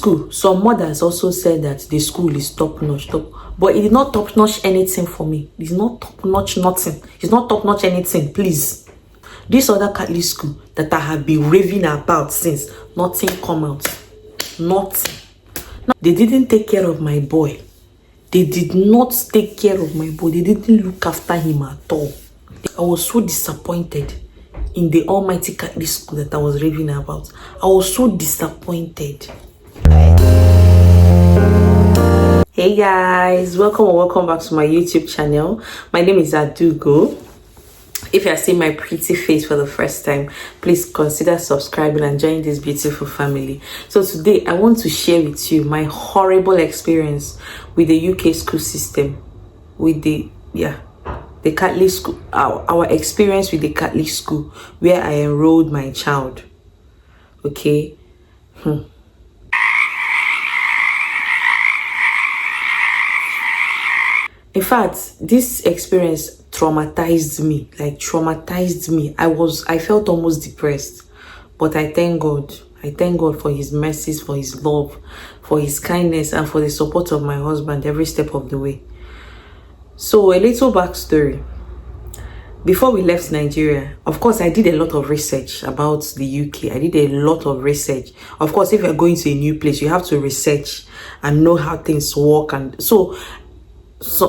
school. Some mothers also said that the school is top-notch, but it did not top-notch anything for me. It's not top-notch nothing. It's not top-notch anything, please. This other Catholic school that I have been raving about since, nothing come out. Nothing. Now, they didn't take care of my boy. They did not take care of my boy. They didn't look after him at all. I was so disappointed in the almighty Catholic school that I was raving about. I was so disappointed. Hey guys, welcome or welcome back to my YouTube channel. My name is Adugo. If you are seeing my pretty face for the first time, please consider subscribing and joining this beautiful family. So today I want to share with you my horrible experience with the UK school system, with the Catholic school, our experience with the Catholic school where I enrolled my child. Okay. In fact, this experience traumatized me, I felt almost depressed, but I thank God. I thank God for his mercies, for his love, for his kindness, and for the support of my husband every step of the way. So a little backstory. Before we left Nigeria, of course, I did a lot of research about the UK. I did a lot of research. Of course, if you're going to a new place, you have to research and know how things work. And so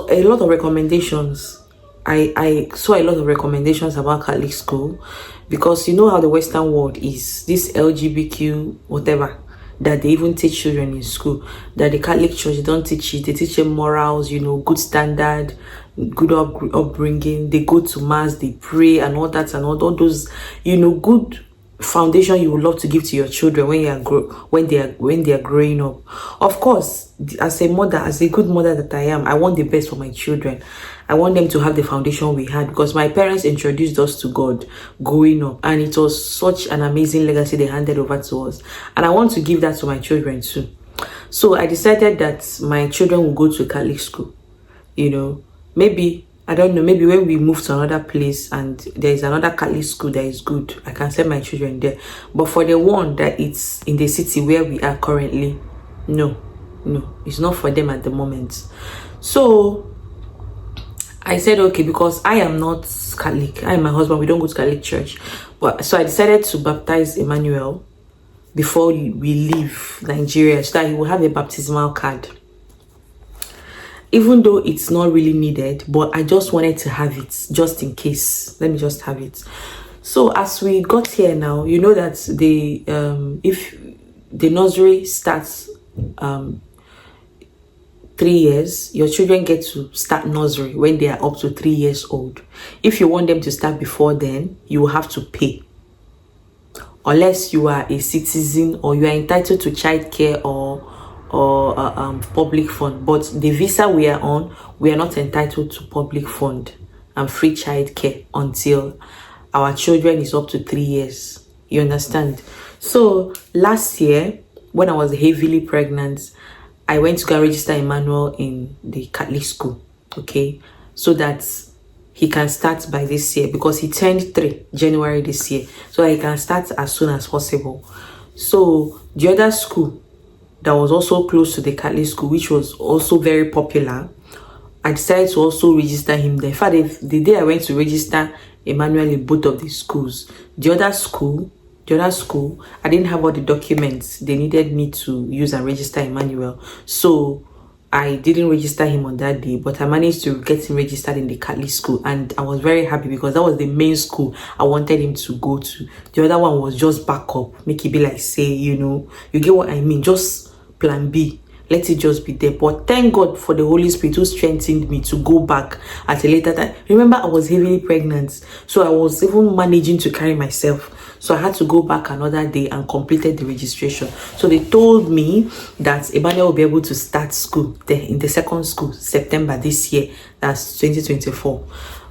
a lot of recommendations. I saw a lot of recommendations about Catholic school, because you know how the Western world is, this LGBTQ whatever, that they even teach children in school, that the Catholic Church, they don't teach it. They teach them morals, good standard, good upbringing. They go to mass, they pray, and all that, and all those, good foundation you would love to give to your children when they are growing up. Of course, as a mother, as a good mother that I am, I want the best for my children. I want them to have the foundation we had, because my parents introduced us to God growing up, and it was such an amazing legacy they handed over to us, and I want to give that to my children too. So I decided that my children will go to Catholic school. Maybe, I don't know, maybe when we move to another place and there is another Catholic school that is good, I can send my children there. But for the one that it's in the city where we are currently, no, it's not for them at the moment. So I said, okay, because I am not Catholic, I and my husband, we don't go to Catholic church. But so I decided to baptize Emmanuel before we leave Nigeria, so that he will have a baptismal card. Even though it's not really needed, but I just wanted to have it just in case. Let me just have it. So as we got here now, you know that if the nursery starts 3 years, your children get to start nursery when they are up to 3 years old. If you want them to start before then, you will have to pay, unless you are a citizen or you are entitled to childcare or public fund. But the visa we are on, we are not entitled to public fund and free childcare until our children is up to 3 years. You understand? So last year, when I was heavily pregnant, I went to go register Emmanuel in the Catholic school, okay, so that he can start by this year, because he turned 3 January this year, so he can start as soon as possible. So the other school that was also close to the Catholic school, which was also very popular, I decided to also register him there. In fact, the day I went to register Emmanuel in both of these schools, the other school, I didn't have all the documents they needed me to use and register Emmanuel. So I didn't register him on that day, but I managed to get him registered in the Catholic school, and I was very happy because that was the main school I wanted him to go to. The other one was just backup, make it be like, say, you get what I mean, just plan B, let it just be there. But thank God for the Holy Spirit who strengthened me to go back at a later time. Remember, I was heavily pregnant, so I was even managing to carry myself. So I had to go back another day and completed the registration. So they told me that Emmanuel will be able to start school there in the second school, September this year, that's 2024.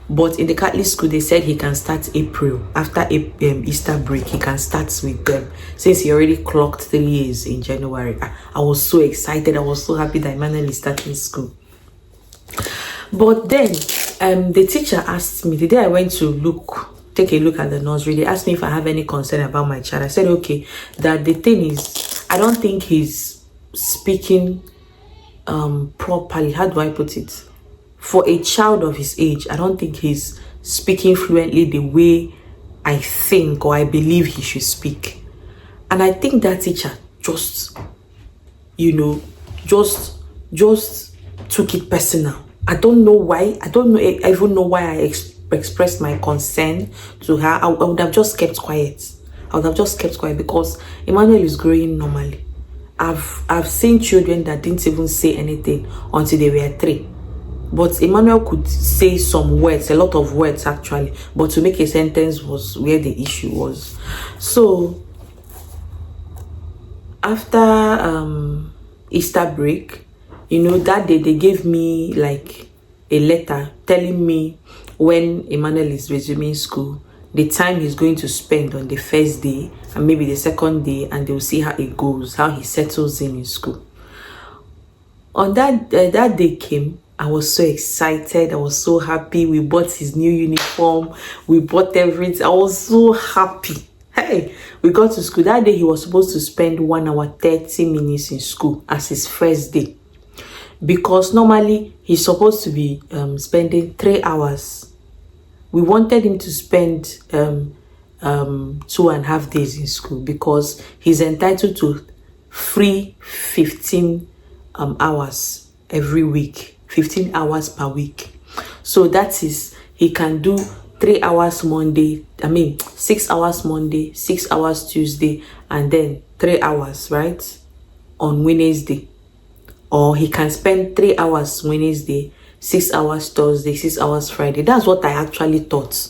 But in the Catholic school, they said he can start April. After Easter break, he can start with them, since he already clocked 3 years in January. I was so excited. I was so happy that Emmanuel is starting school. But then the teacher asked me, the day I went to take a look at the nursery, they asked me if I have any concern about my child. I said, okay, that the thing is, I don't think he's speaking properly. How do I put it? For a child of his age, I don't think he's speaking fluently the way I think or I believe he should speak. And I think that teacher just, just took it personal. I don't know why. I don't know. I even know why I expressed my concern to her. I would have just kept quiet. I would have just kept quiet because Emmanuel is growing normally. I've seen children that didn't even say anything until they were 3. But Emmanuel could say some words, a lot of words actually. But to make a sentence was where the issue was. So after Easter break, that day they gave me like a letter telling me when Emmanuel is resuming school, the time he's going to spend on the first day and maybe the second day, and they'll see how it goes, how he settles in school. On that day came, I was so excited. I was so happy. We bought his new uniform. We bought everything. I was so happy. Hey, we got to school. That day he was supposed to spend 1 hour 30 minutes in school as his first day. Because normally he's supposed to be spending 3 hours. We wanted him to spend 2.5 days in school because he's entitled to free 15 hours every week, 15 hours per week. So that is, he can do 3 hours Monday, 6 hours Monday, 6 hours Tuesday, and then 3 hours, right, on Wednesday. Or he can spend 3 hours Wednesday, 6 hours Thursday, 6 hours Friday. That's what I actually thought.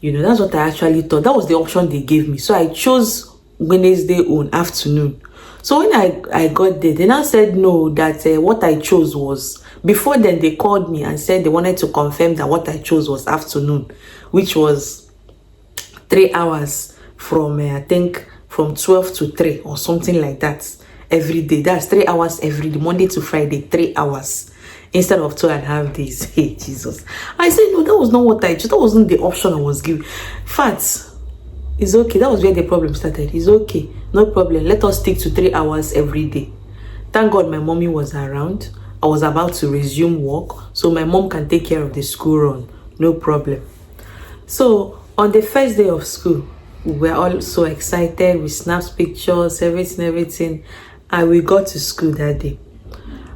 That's what I actually thought. That was the option they gave me. So I chose Wednesday on afternoon. So when I got there, they now said no, that what I chose was, before then they called me and said they wanted to confirm that what I chose was afternoon, which was 3 hours from, I think, from 12 to 3 or something like that every day. That's 3 hours every day, Monday to Friday, 3 hours instead of 2.5 days. Hey, Jesus. I said, no, that was not what I chose. That wasn't the option I was given. In fact, it's okay. That was where the problem started. It's okay. No problem. Let us stick to 3 hours every day. Thank God my mommy was around. I was about to resume work, so my mom can take care of the school run. No problem. So on the first day of school, we were all so excited. We snapped pictures, everything. And we got to school that day.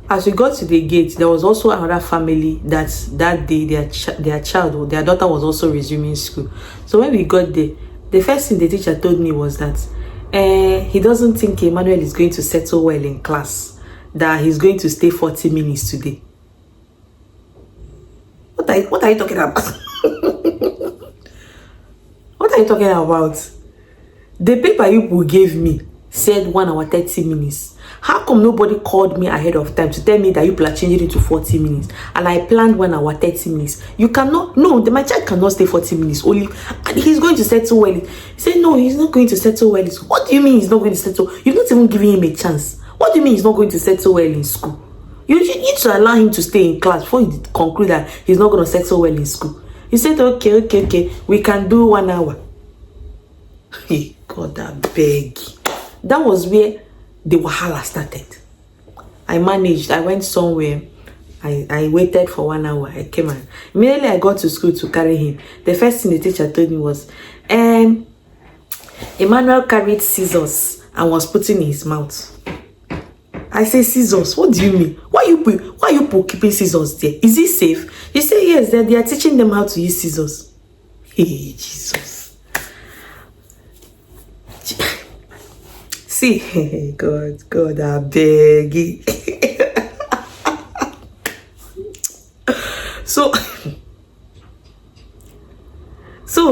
As we got to the gate, there was also another family that day their daughter was also resuming school. So when we got there, the first thing the teacher told me was that he doesn't think Emmanuel is going to settle well in class, that he's going to stay 40 minutes today. What are you talking about? What are you talking about? The paper you gave me said 1 hour 30 minutes. How come nobody called me ahead of time to tell me that you are changing it to 40 minutes and I planned 1 hour 30 minutes? You cannot, no, my child cannot stay 40 minutes only, and he's going to settle well. He said no, he's not going to settle well. What do you mean he's not going to settle? You're not even giving him a chance. What do you mean he's not going to settle well in school? You need to allow him to stay in class before you conclude that he's not going to settle well in school. He said okay, we can do 1 hour. Hey, God, I beg. That was where the wahala started. I managed. I went somewhere. I waited for 1 hour. I came and immediately I got to school to carry him. The first thing the teacher told me was, Emmanuel carried scissors and was putting in his mouth. I say, scissors? What do you mean? Why are you keeping scissors there? Is it safe? You say yes. They are teaching them how to use scissors. Hey, Jesus. See, God, I beg you. So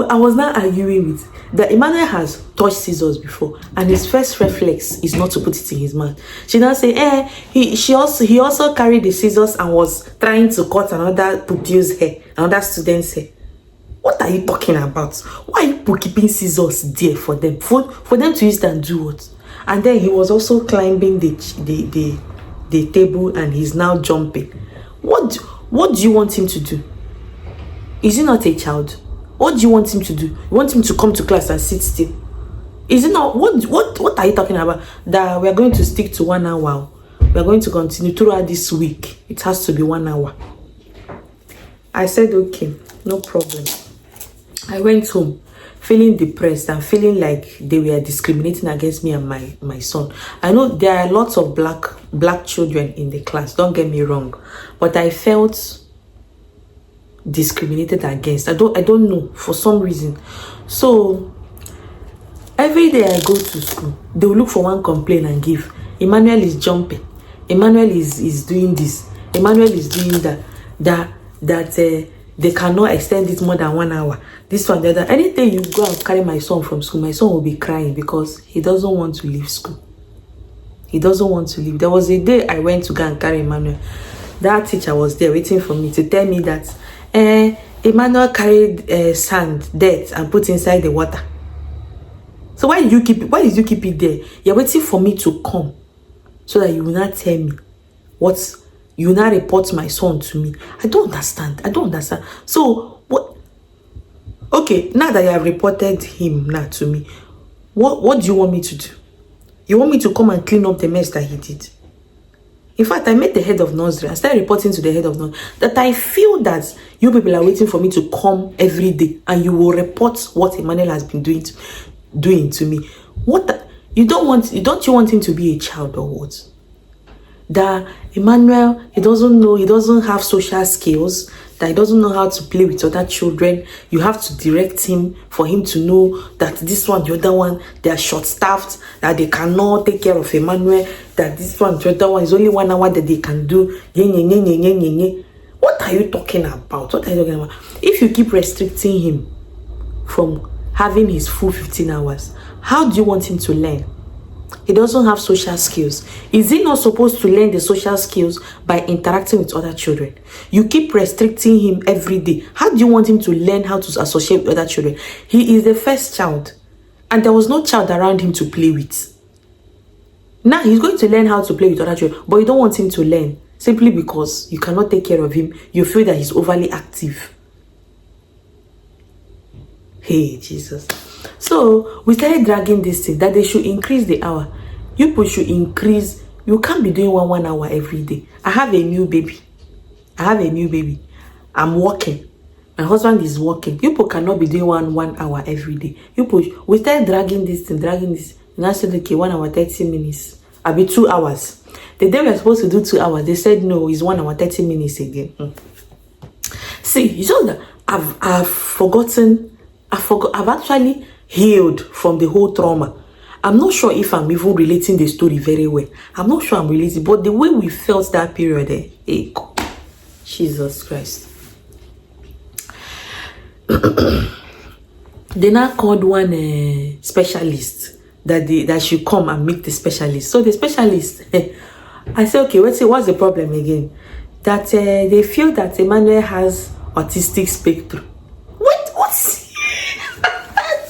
I was not arguing with that. Emmanuel has touched scissors before, and his first reflex is not to put it in his mouth. She now say, he also carried the scissors and was trying to cut another pupil's hair, another student's hair. What are you talking about? Why are you keeping scissors there for them? For them to use and do what? And then he was also climbing the table and he's now jumping. What do you want him to do? Is he not a child? What do you want him to do? You want him to come to class and sit still? Is it not? What are you talking about? That we are going to stick to 1 hour. We are going to continue throughout this week. It has to be 1 hour. I said, okay, no problem. I went home feeling depressed and feeling like they were discriminating against me and my son. I know there are lots of black children in the class, don't get me wrong, but I felt discriminated against. I don't know, for some reason. So every day I go to school, they will look for one complaint and give. Emmanuel is jumping. Emmanuel is doing this. Emmanuel is doing that. They cannot extend it more than 1 hour. This one, the other. Anytime you go and carry my son from school, my son will be crying because he doesn't want to leave school. He doesn't want to leave. There was a day I went to go and carry Emmanuel. That teacher was there waiting for me to tell me that Emmanuel carried sand, dirt, and put inside the water. So why did you keep it there? You're waiting for me to come so that you will not tell me you will not report my son to me. I don't understand. So what? Okay, now that you have reported him now to me, what do you want me to do? You want me to come and clean up the mess that he did? In fact, I met the head of nursery. I started reporting to the head of nursery that I feel that you people are waiting for me to come every day and you will report what Emmanuel has been doing to me. Don't you want him to be a child or what? That Emmanuel, he doesn't have social skills, that he doesn't know how to play with other children. You have to direct him for him to know that this one, the other one, they are short-staffed, that they cannot take care of Emmanuel, that this one, the other one is only 1 hour that they can do. What are you talking about? If you keep restricting him from having his full 15 hours, how do you want him to learn? He doesn't have social skills. Is he not supposed to learn the social skills by interacting with other children? You keep restricting him every day. How do you want him to learn how to associate with other children? He is the first child, and there was no child around him to play with. Now he's going to learn how to play with other children, but you don't want him to learn simply because you cannot take care of him. You feel that he's overly active. Hey, Jesus. So we started dragging this thing that they should increase the hour. You people should increase. You can't be doing 1 hour every day. I have a new baby. I'm working. My husband is working. You people cannot be doing one hour every day. We started dragging this. And I said, okay, 1 hour, 30 minutes. I'll be 2 hours. The day we were supposed to do 2 hours, they said no, it's 1 hour, 30 minutes again. See, it's just that I've actually healed from the whole trauma. I'm not sure if I'm even relating the story very well. I'm not sure I'm relating, but the way we felt that period, Jesus Christ. They now called one specialist that should come and meet the specialist. So the specialist, I said, okay, what's the problem again? That they feel that Emmanuel has autistic spectrum. What?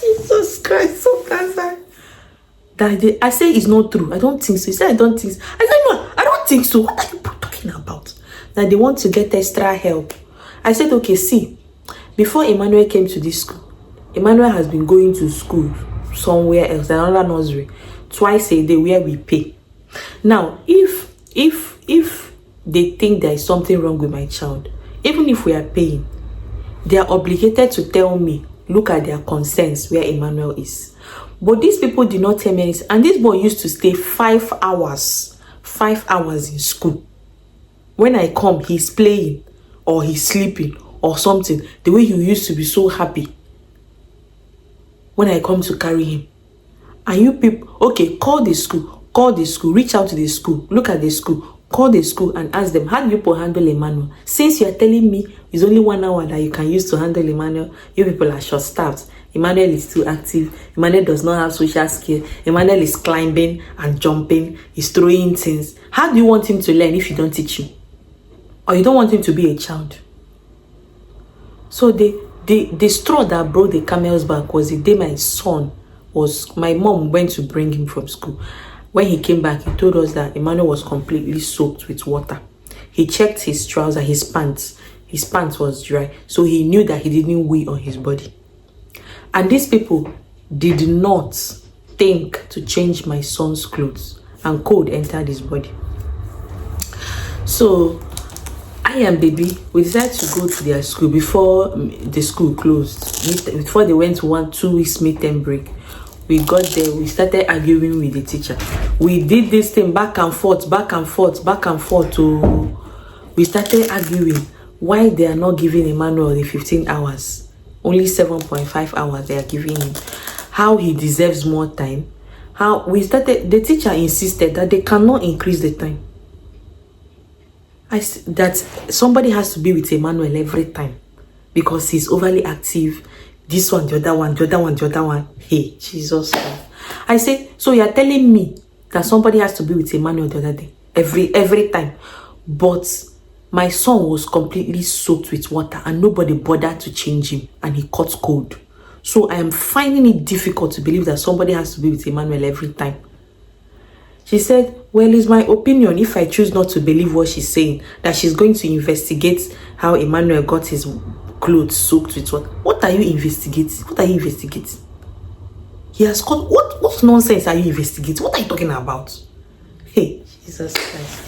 Jesus Christ, so cancer. I say it's not true. I don't think so. He said I don't think so. I said no, I don't think so. What are you talking about? That they want to get extra help. I said, okay, see, before Emmanuel came to this school, Emmanuel has been going to school somewhere else, another nursery, twice a day where we pay. Now, if they think there is something wrong with my child, even if we are paying, they are obligated to tell me, look at their concerns where Emmanuel is. But these people did not tell me anything. And this boy used to stay 5 hours in school. When I come, he's playing or he's sleeping or something. The way he used to be so happy when I come to carry him. And you people, okay, call the school, reach out to the school, look at the school, call the school and ask them, how do you people handle Emmanuel? Since you are telling me it's only 1 hour that you can use to handle Emmanuel, you people are short-staffed. Emmanuel is too active. Emmanuel does not have social skill. Emmanuel is climbing and jumping. He's throwing things. How do you want him to learn if you don't teach him? Or you don't want him to be a child? So the straw that broke the camel's back was the day my mom went to bring him from school. When he came back, he told us that Emmanuel was completely soaked with water. He checked his trousers, his pants. His pants was dry. So he knew that he didn't weigh on his body. And these people did not think to change my son's clothes, and cold entered his body. So I and baby, we decided to go to their school before the school closed, before they went to 1-2 weeks midterm break. We got there, we started arguing with the teacher. We did this thing back and forth, back and forth, back and forth. We started arguing why they are not giving Emmanuel the 15 hours. Only 7.5 hours they are giving him. How he deserves more time. The teacher insisted that they cannot increase the time. That somebody has to be with Emmanuel every time because he's overly active. This one, the other one, the other one, the other one. Hey, Jesus. I said, so you're telling me that somebody has to be with Emmanuel the other day, every time. But my son was completely soaked with water and nobody bothered to change him and he caught cold. So I am finding it difficult to believe that somebody has to be with Emmanuel every time. She said, well, it's my opinion, if I choose not to believe what she's saying, that she's going to investigate how Emmanuel got his clothes soaked with water. What are you investigating? What are you investigating? He has caught, what nonsense are you investigating? What are you talking about? Hey, Jesus Christ.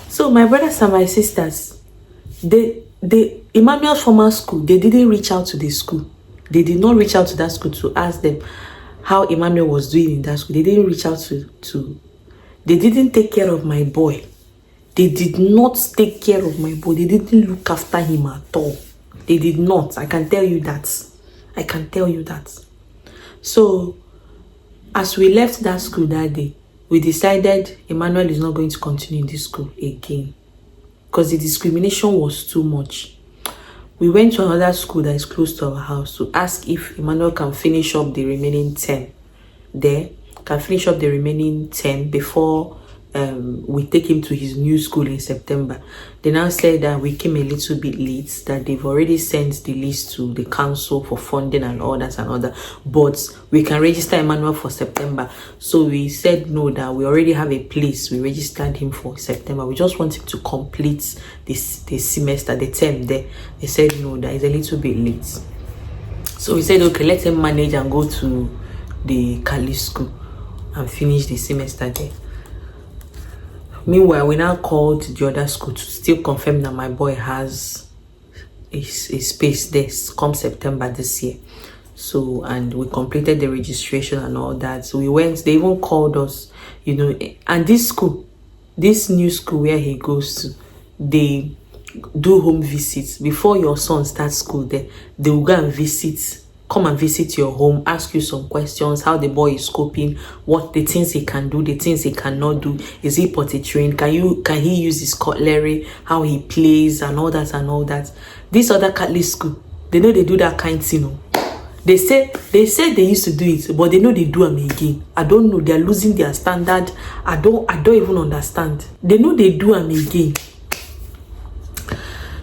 So my brothers and my sisters, the Emmanuel's former school, they didn't reach out to the school. They did not reach out to that school to ask them how Emmanuel was doing in that school. They didn't reach out to they didn't take care of my boy. They did not take care of my boy. They didn't look after him at all. They did not. I can tell you that. I can tell you that. So, as we left that school that day, we decided Emmanuel is not going to continue in this school again because the discrimination was too much. We went to another school that is close to our house to ask if Emmanuel can finish up the remaining 10 there, can finish up the remaining 10 before we take him to his new school in September. They now said that we came a little bit late, that they've already sent the list to the council for funding and all that, but we can register Emmanuel for September. So we said no, that we already have a place. We registered him for September. We just want him to complete this semester, the term there. They said no, that is a little bit late. So we said okay, let him manage and go to the Cali school and finish the semester there. Meanwhile, we now called the other school to still confirm that my boy has a space there come September this year. So, and we completed the registration and all that. So we went, they even called us, you know, and this school, this new school where he goes to, they do home visits. Before your son starts school there, they will go and visit, come and visit your home, ask you some questions, how the boy is coping, what the things he can do, the things he cannot do, is he potty trained, can he use his cutlery, how he plays and all that and all that. This other Catholic school, they know they do that kind of thing, you know. They said they used to do it, but they know they do them again. I don't know, they're losing their standard. I don't even understand. They know they do them again.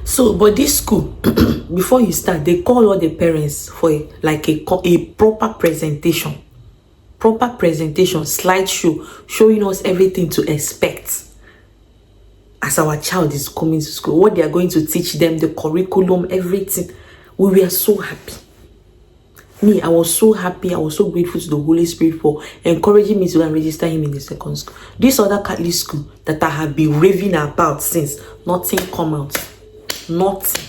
So, but this school, before you start, they call all the parents for a proper presentation. Proper presentation, slideshow, showing us everything to expect as our child is coming to school. What they are going to teach them, the curriculum, everything. We were so happy. Me, I was so happy. I was so grateful to the Holy Spirit for encouraging me to go and register him in the second school. This other Catholic school that I have been raving about since, nothing come out. Nothing.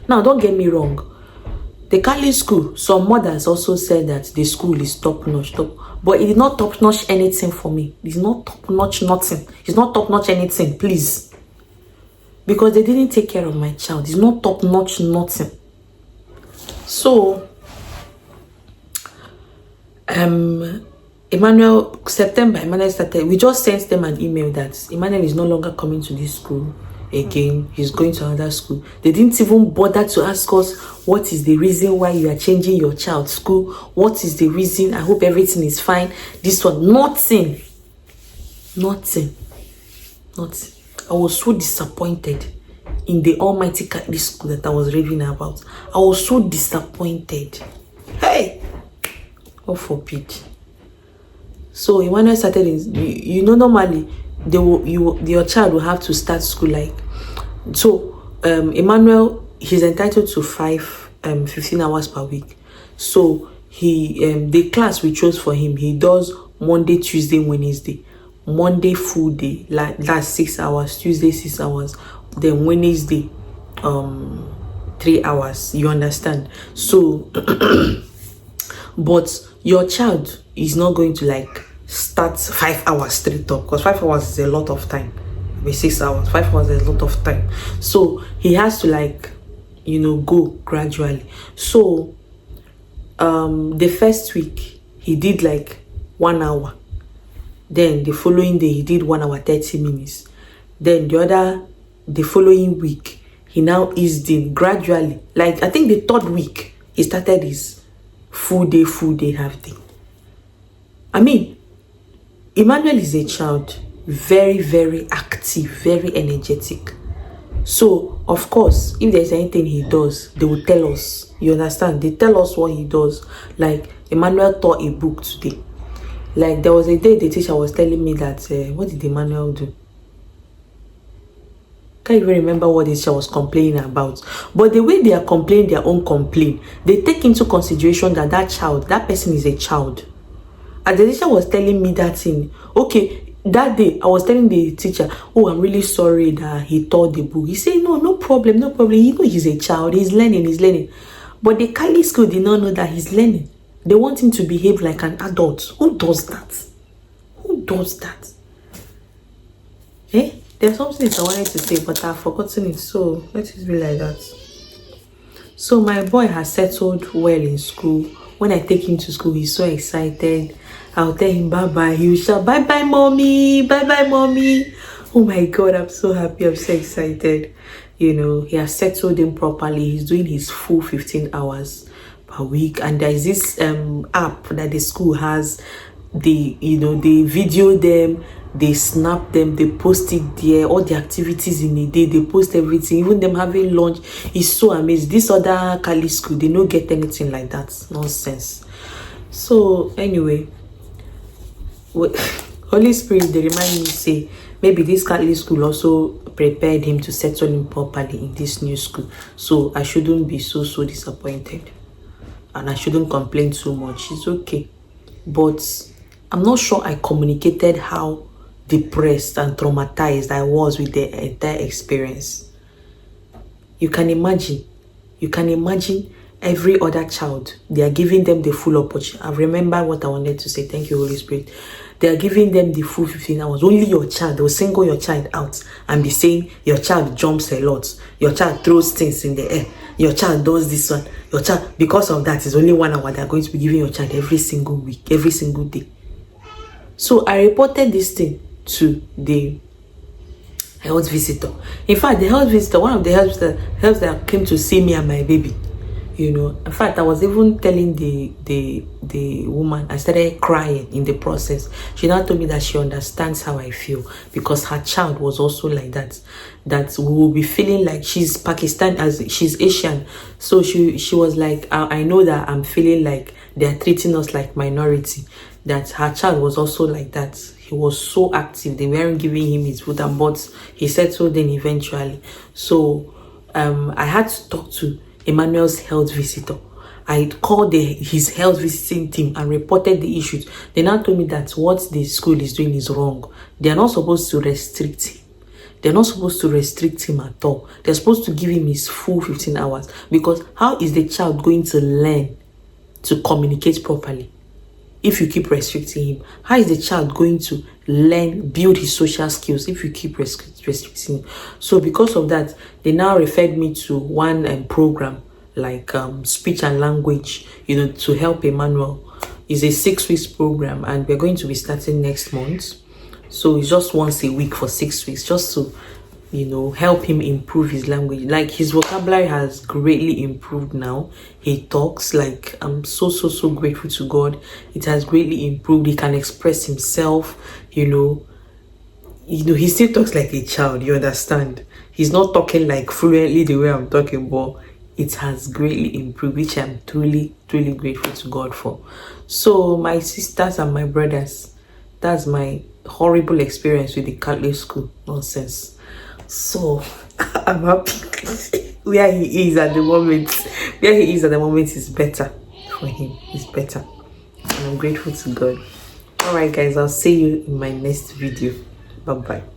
Now, don't get me wrong. The Catholic school, some mothers also said that the school is top-notch, but it is not top-notch anything for me. It's not top-notch nothing. It's not top-notch anything, please. Because they didn't take care of my child. It's not top-notch nothing. So, Emmanuel started, we just sent them an email that Emmanuel is no longer coming to this school again. He's going to another school. They didn't even bother to ask us what is the reason why you are changing your child's school. What is the reason? I hope everything is fine. This one, nothing. I was so disappointed in the almighty Catholic school that I was raving about. I was so disappointed. Hey, God forbid. So Emmanuel started in, normally your child will have to start school like, so Emmanuel, he's entitled to 15 hours per week. So the class we chose for him, he does Monday, Tuesday, Wednesday. Monday full day, like that's 6 hours, Tuesday 6 hours, then Wednesday 3 hours. You understand? So but your child is not going to like start 5 hours straight up, because 5 hours is a lot of time. With 6 hours, 5 hours is a lot of time. So he has to like, go gradually. So the first week he did like 1 hour, then the following day he did 1 hour 30 minutes, then the following week he now eased in gradually. Like I think the third week he started his full day, half day. I mean, Emmanuel is a child, very, very active, very energetic. So of course, if there's anything he does, they will tell us. You understand? They tell us what he does. Like Emmanuel taught a book today. Like there was a day the teacher was telling me that what did Emmanuel do? Can't even remember what the teacher was complaining about. But the way they are complaining their own complaint, they take into consideration that that person is a child. And the teacher was telling me that thing. Okay, that day I was telling the teacher, oh, I'm really sorry that he taught the book. He said, no problem. He's a child. He's learning. But the Kylie school did not know that he's learning. They want him to behave like an adult. Who does that? There's something that I wanted to say, but I've forgotten it. So let it be like that. So my boy has settled well in school. When I take him to school, he's so excited. I'll tell him bye-bye. He will shout, bye-bye, mommy. Bye-bye, mommy. Oh my God, I'm so happy. I'm so excited. He has settled in properly. He's doing his full 15 hours per week. And there's this app that the school has. They video them, they snap them, they post it there, all the activities in a day, they post everything, even them having lunch. It's so amazing. This other Kali school, they don't get anything like that. Nonsense. So anyway, Holy Spirit, they remind me, say maybe this Kali school also prepared him to settle in properly in this new school. So I shouldn't be so disappointed, and I shouldn't complain too much. It's okay. But I'm not sure I communicated how depressed and traumatized I was with the entire experience. You can imagine every other child, they are giving them the full opportunity. I remember what I wanted to say. Thank you, Holy Spirit. They are giving them the full 15 hours. Only your child, they will single your child out and be saying your child jumps a lot, your child throws things in the air, your child does this one, your child, because of that, it's only 1 hour they are going to be giving your child every single week, every single day. So I reported this thing to the health visitor. In fact, the health visitor, one of the health that came to see me and my baby, in fact, I was even telling the woman, I started crying in the process. She now told me that she understands how I feel, because her child was also like that we will be feeling like she's Pakistan, as she's Asian. So she was like, I know that I'm feeling like they're treating us like minority. That her child was also like that. He was so active. They weren't giving him his food, but he settled in eventually. So I had to talk to Emmanuel's health visitor. I called his health visiting team and reported the issues. They now told me that what the school is doing is wrong. They are not supposed to restrict him. They're not supposed to restrict him at all. They're supposed to give him his full 15 hours. Because how is the child going to learn to communicate properly if you keep restricting him? How is the child going to learn, build his social skills if you keep restricting him? So because of that, they now referred me to one program like speech and language, to help Emmanuel. It's a 6 weeks program, and we're going to be starting next month. So it's just once a week for 6 weeks, just to help him improve his language. Like his vocabulary has greatly improved now. He talks like, I'm so grateful to God. It has greatly improved. He can express himself, he still talks like a child, you understand? He's not talking like fluently the way I'm talking, but it has greatly improved, which I'm truly grateful to God for. So my sisters and my brothers, that's my horrible experience with the Catholic school. Nonsense. So I'm happy. Where he is at the moment is better for him is better, and I'm grateful to God. All right guys, I'll see you in my next video. Bye bye.